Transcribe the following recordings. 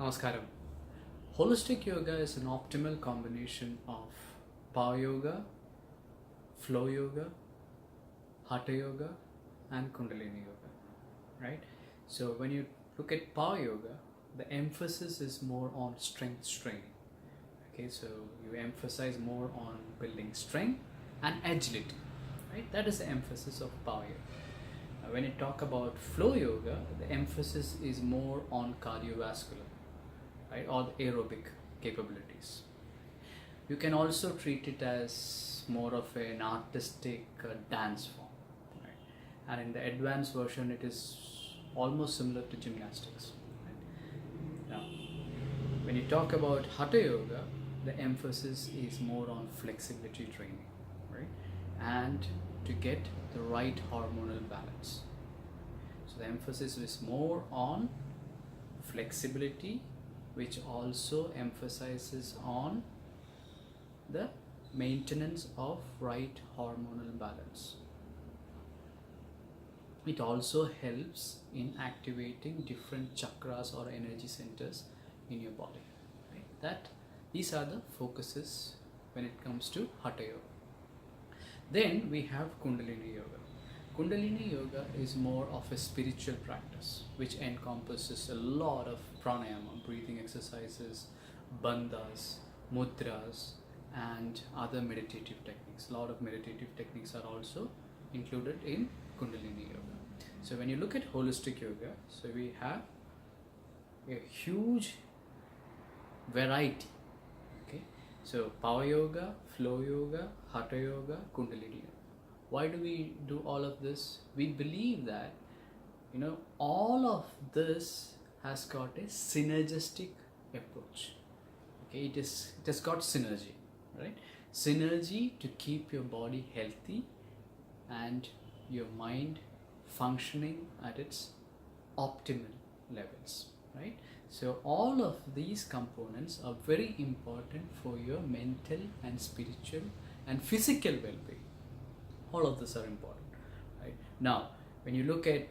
Namaskaram. Holistic yoga is an optimal combination of power yoga, flow yoga, hatha yoga, and Kundalini yoga. Right? So when you look at power yoga, the emphasis is more on strength training. Okay, so you emphasize more on building strength and agility. Right? That is the emphasis of power yoga. When you talk about flow yoga, the emphasis is more on cardiovascular, right, or the aerobic capabilities. You can also treat it as more of an artistic dance form, right? And in the advanced version, it is almost similar to gymnastics. Right? Now, when you talk about hatha yoga, the emphasis is more on flexibility training, right, and to get the right hormonal balance. So the emphasis is more on flexibility, which also emphasizes on the maintenance of right hormonal balance. It also helps in activating different chakras or energy centers in your body. Right? These are the focuses when it comes to hatha yoga. Then we have Kundalini yoga. Kundalini yoga is more of a spiritual practice which encompasses a lot of pranayama, breathing exercises, bandhas, mudras, and other meditative techniques. A lot of meditative techniques are also included in Kundalini yoga. So when you look at holistic yoga, so we have a huge variety. Okay, so power yoga, flow yoga, hatha yoga, Kundalini yoga. Why do we do all of this? We believe that all of this has got a synergistic approach. Okay, it has got synergy, right? Synergy to keep your body healthy and your mind functioning at its optimal levels, right? So all of these components are very important for your mental and spiritual and physical well-being. All of this are important, right? Now, when you look at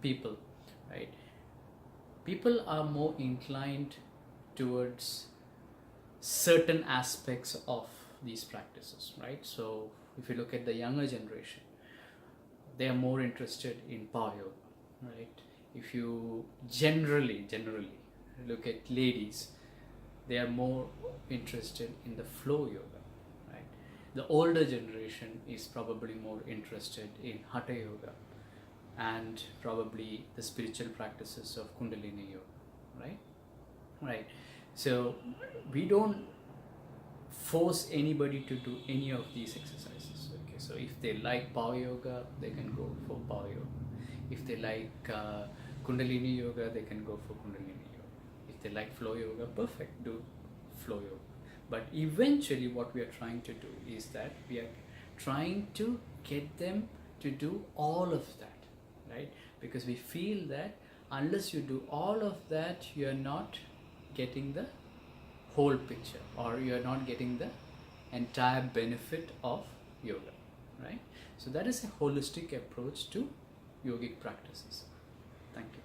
people, right? People are more inclined towards certain aspects of these practices, right? So if you look at the younger generation, they are more interested in power yoga, right? If you generally look at ladies, they are more interested in the flow yoga, right? The older generation is probably more interested in hatha yoga and probably the spiritual practices of Kundalini yoga, right? So we don't force anybody to do any of these exercises. Okay, so if they like power yoga, they can go for power yoga. If they like Kundalini yoga, they can go for Kundalini yoga. If they like flow yoga, perfect, do flow yoga. But eventually what we are trying to do is that we are trying to get them to do all of that, right? Because we feel that unless you do all of that, you are not getting the whole picture, or you are not getting the entire benefit of yoga, right? So that is a holistic approach to yogic practices. Thank you.